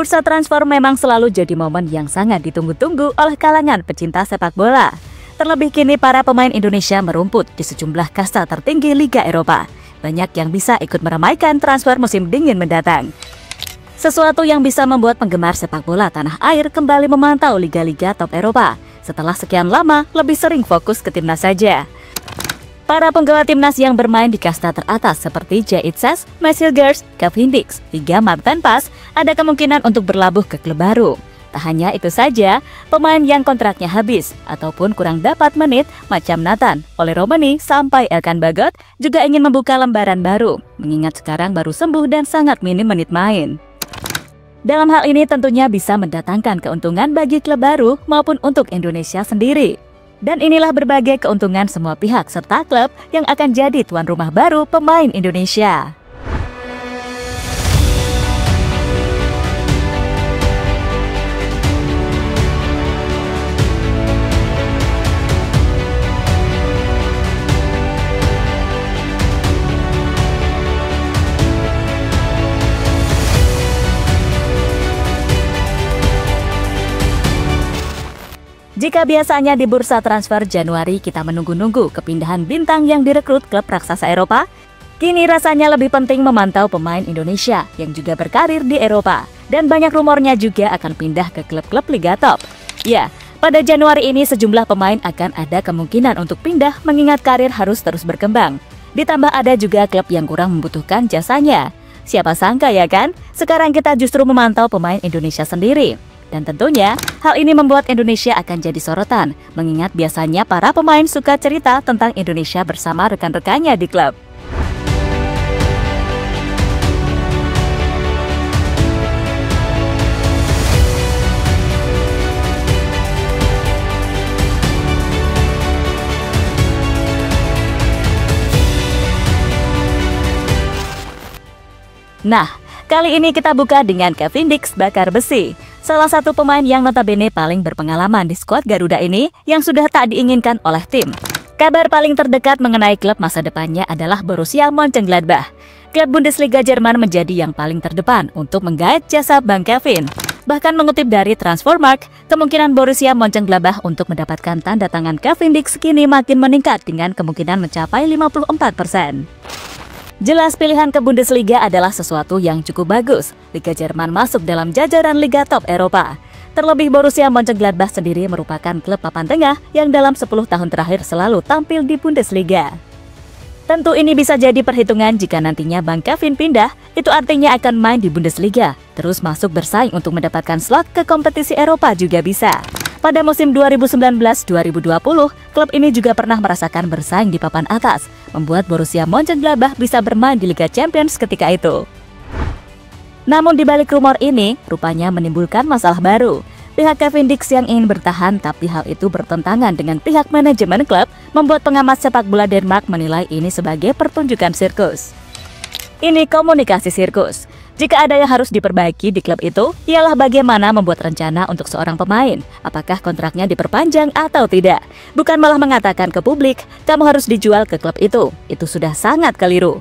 Bursa transfer memang selalu jadi momen yang sangat ditunggu-tunggu oleh kalangan pecinta sepak bola. Terlebih kini para pemain Indonesia merumput di sejumlah kasta tertinggi Liga Eropa. Banyak yang bisa ikut meramaikan transfer musim dingin mendatang. Sesuatu yang bisa membuat penggemar sepak bola tanah air kembali memantau liga-liga top Eropa. Setelah sekian lama lebih sering fokus ke timnas saja. Para penggawa timnas yang bermain di kasta teratas seperti Jay Itzes, Marcel Gers, Kevin Dix, hingga Marten Pas ada kemungkinan untuk berlabuh ke klub baru. Tak hanya itu saja, pemain yang kontraknya habis ataupun kurang dapat menit macam Nathan, Ole Romani, sampai Elkan Bagot juga ingin membuka lembaran baru, mengingat sekarang baru sembuh dan sangat minim menit main. Dalam hal ini tentunya bisa mendatangkan keuntungan bagi klub baru maupun untuk Indonesia sendiri. Dan inilah berbagai keuntungan semua pihak serta klub yang akan jadi tuan rumah baru pemain Indonesia. Jika biasanya di bursa transfer Januari kita menunggu-nunggu kepindahan bintang yang direkrut klub raksasa Eropa, kini rasanya lebih penting memantau pemain Indonesia yang juga berkarir di Eropa. Dan banyak rumornya juga akan pindah ke klub-klub Liga Top. Ya, pada Januari ini sejumlah pemain akan ada kemungkinan untuk pindah mengingat karir harus terus berkembang. Ditambah ada juga klub yang kurang membutuhkan jasanya. Siapa sangka ya kan, sekarang kita justru memantau pemain Indonesia sendiri. Dan tentunya, hal ini membuat Indonesia akan jadi sorotan, mengingat biasanya para pemain suka cerita tentang Indonesia bersama rekan-rekannya di klub. Nah, kali ini kita buka dengan Kevin Dix bakar besi. Salah satu pemain yang notabene paling berpengalaman di skuad Garuda ini yang sudah tak diinginkan oleh tim. Kabar paling terdekat mengenai klub masa depannya adalah Borussia Mönchengladbach. Klub Bundesliga Jerman menjadi yang paling terdepan untuk menggait jasa Bang Kevin. Bahkan mengutip dari Transfermarkt, kemungkinan Borussia Mönchengladbach untuk mendapatkan tanda tangan Kevin Dix kini makin meningkat dengan kemungkinan mencapai 54%. Jelas pilihan ke Bundesliga adalah sesuatu yang cukup bagus. Liga Jerman masuk dalam jajaran Liga Top Eropa. Terlebih Borussia Mönchengladbach sendiri merupakan klub papan tengah yang dalam 10 tahun terakhir selalu tampil di Bundesliga. Tentu ini bisa jadi perhitungan jika nantinya Bang Kevin pindah, itu artinya akan main di Bundesliga. Terus masuk bersaing untuk mendapatkan slot ke kompetisi Eropa juga bisa. Pada musim 2019-2020, klub ini juga pernah merasakan bersaing di papan atas, membuat Borussia Mönchengladbach bisa bermain di Liga Champions ketika itu. Namun di balik rumor ini, rupanya menimbulkan masalah baru. Pihak Kevin Dix yang ingin bertahan, tapi hal itu bertentangan dengan pihak manajemen klub, membuat pengamat sepak bola Denmark menilai ini sebagai pertunjukan sirkus. Ini komunikasi sirkus. Jika ada yang harus diperbaiki di klub itu, ialah bagaimana membuat rencana untuk seorang pemain. Apakah kontraknya diperpanjang atau tidak? Bukan malah mengatakan ke publik, kamu harus dijual ke klub itu. Itu sudah sangat keliru.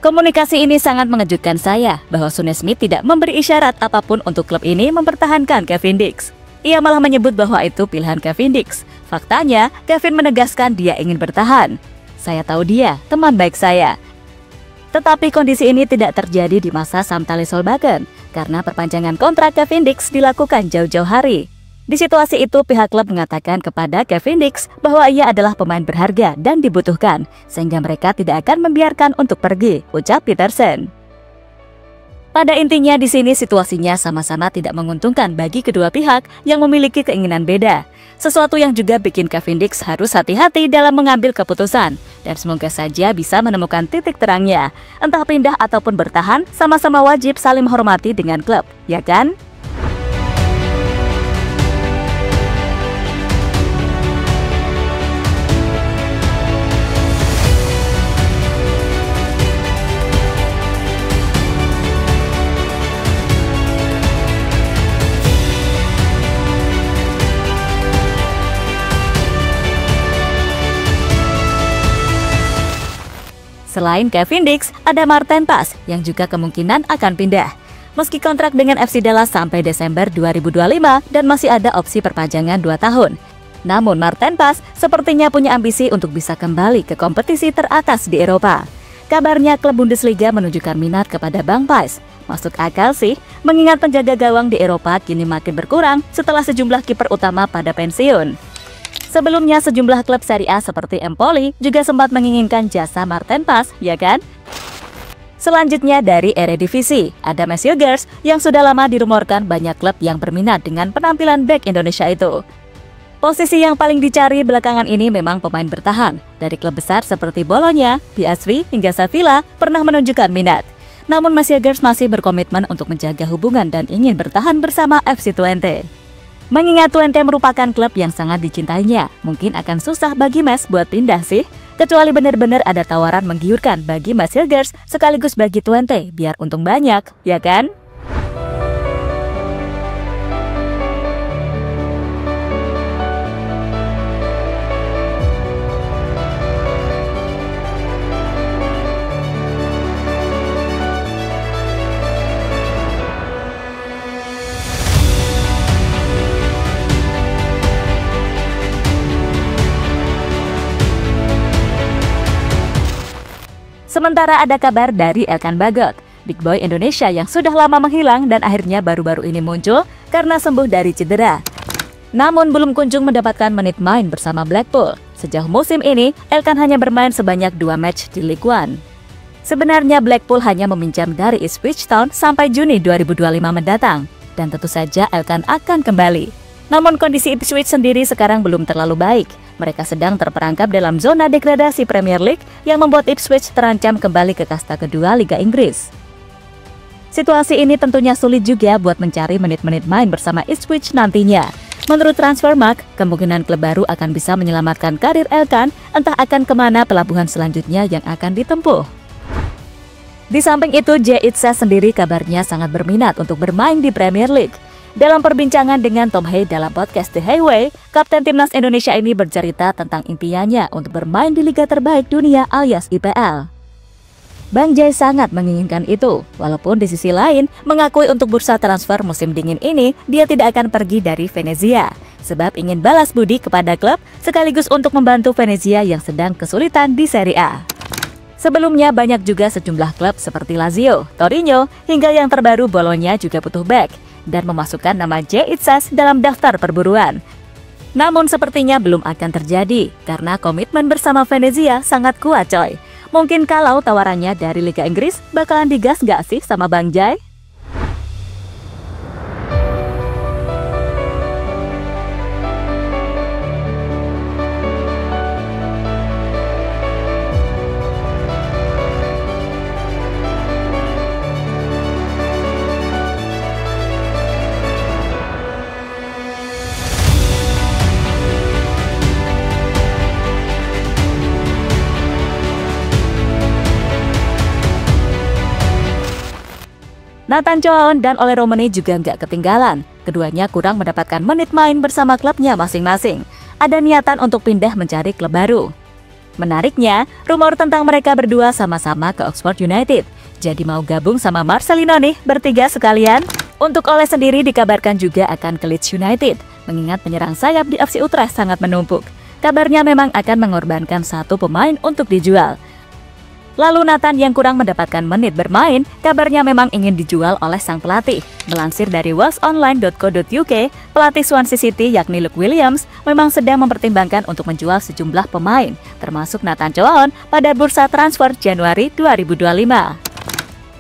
Komunikasi ini sangat mengejutkan saya, bahwa Sune Smith tidak memberi isyarat apapun untuk klub ini mempertahankan Kevin Dix. Ia malah menyebut bahwa itu pilihan Kevin Dix. Faktanya, Kevin menegaskan dia ingin bertahan. Saya tahu dia, teman baik saya. Tetapi kondisi ini tidak terjadi di masa Sam Tali Solbakken karena perpanjangan kontrak Kevin Dix dilakukan jauh-jauh hari. Di situasi itu pihak klub mengatakan kepada Kevin Dix bahwa ia adalah pemain berharga dan dibutuhkan, sehingga mereka tidak akan membiarkan untuk pergi, ucap Peterson. Pada intinya di sini situasinya sama-sama tidak menguntungkan bagi kedua pihak yang memiliki keinginan beda. Sesuatu yang juga bikin Kevin Dix harus hati-hati dalam mengambil keputusan. Dan semoga saja bisa menemukan titik terangnya. Entah pindah ataupun bertahan, sama-sama wajib saling menghormati dengan klub, ya kan? Selain Kevin Dix, ada Marten Pas yang juga kemungkinan akan pindah. Meski kontrak dengan FC Dallas sampai Desember 2025 dan masih ada opsi perpanjangan 2 tahun. Namun Maarten Paes sepertinya punya ambisi untuk bisa kembali ke kompetisi teratas di Eropa. Kabarnya klub Bundesliga menunjukkan minat kepada Bang Paes. Masuk akal sih, mengingat penjaga gawang di Eropa kini makin berkurang setelah sejumlah kiper utama pada pensiun. Sebelumnya sejumlah klub Serie A seperti Empoli juga sempat menginginkan jasa Maarten Paes, ya kan? Selanjutnya dari Eredivisie, ada Matthew Gers yang sudah lama dirumorkan banyak klub yang berminat dengan penampilan bek Indonesia itu. Posisi yang paling dicari belakangan ini memang pemain bertahan. Dari klub besar seperti Bologna, PSV, hingga Sevilla pernah menunjukkan minat. Namun Matthew Gers masih berkomitmen untuk menjaga hubungan dan ingin bertahan bersama FC Twente. Mengingat Twente merupakan klub yang sangat dicintainya, mungkin akan susah bagi Mes buat pindah sih. Kecuali benar-benar ada tawaran menggiurkan bagi Matthew Gers sekaligus bagi Twente biar untung banyak, ya kan? Sementara ada kabar dari Elkan Bagot, big boy Indonesia yang sudah lama menghilang dan akhirnya baru-baru ini muncul karena sembuh dari cedera. Namun belum kunjung mendapatkan menit main bersama Blackpool. Sejauh musim ini, Elkan hanya bermain sebanyak 2 match di League One. Sebenarnya Blackpool hanya meminjam dari Ipswich Town sampai Juni 2025 mendatang, dan tentu saja Elkan akan kembali. Namun kondisi Ipswich sendiri sekarang belum terlalu baik. Mereka sedang terperangkap dalam zona degradasi Premier League yang membuat Ipswich terancam kembali ke kasta kedua Liga Inggris. Situasi ini tentunya sulit juga buat mencari menit-menit main bersama Ipswich nantinya. Menurut Transfermarkt, kemungkinan klub baru akan bisa menyelamatkan karir Elkan, entah akan kemana pelabuhan selanjutnya yang akan ditempuh. Di samping itu, Jay Itse sendiri kabarnya sangat berminat untuk bermain di Premier League. Dalam perbincangan dengan Tom Hay dalam podcast The Highway, Kapten Timnas Indonesia ini bercerita tentang impiannya untuk bermain di liga terbaik dunia alias IPL. Bang Jay sangat menginginkan itu, walaupun di sisi lain mengakui untuk bursa transfer musim dingin ini dia tidak akan pergi dari Venezia, sebab ingin balas budi kepada klub sekaligus untuk membantu Venezia yang sedang kesulitan di Serie A. Sebelumnya banyak juga sejumlah klub seperti Lazio, Torino, hingga yang terbaru Bologna juga butuh back dan memasukkan nama Jay Itse dalam daftar perburuan. Namun sepertinya belum akan terjadi karena komitmen bersama Venezia sangat kuat coy. Mungkin kalau tawarannya dari Liga Inggris bakalan digas gak sih sama Bang Jay? Nathan Choaon dan Ole Romani juga nggak ketinggalan. Keduanya kurang mendapatkan menit main bersama klubnya masing-masing. Ada niatan untuk pindah mencari klub baru. Menariknya, rumor tentang mereka berdua sama-sama ke Oxford United. Jadi mau gabung sama Marcelino nih bertiga sekalian. Untuk Ole sendiri dikabarkan juga akan ke Leeds United, mengingat penyerang sayap di FC Utrecht sangat menumpuk. Kabarnya memang akan mengorbankan satu pemain untuk dijual. Lalu Nathan yang kurang mendapatkan menit bermain, kabarnya memang ingin dijual oleh sang pelatih. Melansir dari walesonline.co.uk, pelatih Swansea City yakni Luke Williams memang sedang mempertimbangkan untuk menjual sejumlah pemain, termasuk Nathan Choaon pada bursa transfer Januari 2025.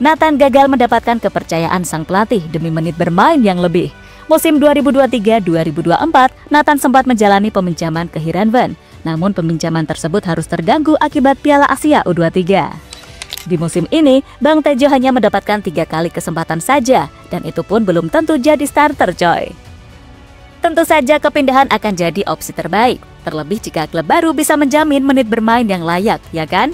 Nathan gagal mendapatkan kepercayaan sang pelatih demi menit bermain yang lebih. Musim 2023-2024, Nathan sempat menjalani peminjaman ke Heerenveen. Namun peminjaman tersebut harus terganggu akibat Piala Asia U23. Di musim ini, Bang Tejo hanya mendapatkan 3 kali kesempatan saja, dan itu pun belum tentu jadi starter coy. Tentu saja kepindahan akan jadi opsi terbaik, terlebih jika klub baru bisa menjamin menit bermain yang layak, ya kan?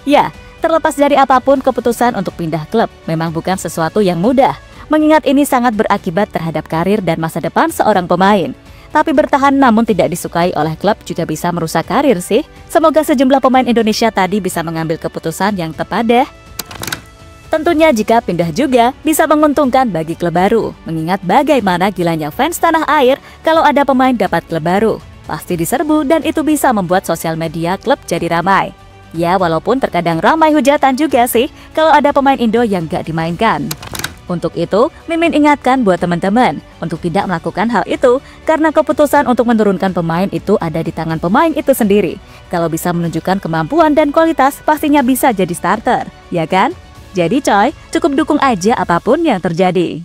Ya, Terlepas dari apapun, keputusan untuk pindah klub memang bukan sesuatu yang mudah, mengingat ini sangat berakibat terhadap karir dan masa depan seorang pemain. Tapi bertahan namun tidak disukai oleh klub juga bisa merusak karir sih. Semoga sejumlah pemain Indonesia tadi bisa mengambil keputusan yang tepat deh. Tentunya jika pindah juga bisa menguntungkan bagi klub baru, mengingat bagaimana gilanya fans tanah air kalau ada pemain dapat klub baru. Pasti diserbu dan itu bisa membuat sosial media klub jadi ramai. Ya, walaupun terkadang ramai hujatan juga sih kalau ada pemain Indo yang gak dimainkan. Untuk itu, Mimin ingatkan buat teman-teman untuk tidak melakukan hal itu karena keputusan untuk menurunkan pemain itu ada di tangan pemain itu sendiri. Kalau bisa menunjukkan kemampuan dan kualitas, pastinya bisa jadi starter, ya kan? Jadi coy, cukup dukung aja apapun yang terjadi.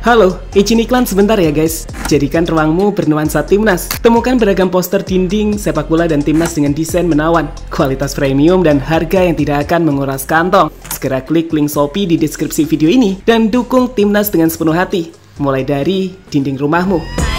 Halo, izin iklan sebentar ya guys. Jadikan ruangmu bernuansa timnas. Temukan beragam poster dinding, sepak bola dan timnas dengan desain menawan, kualitas premium dan harga yang tidak akan menguras kantong. Segera klik link Shopee di deskripsi video ini dan dukung timnas dengan sepenuh hati. Mulai dari dinding rumahmu.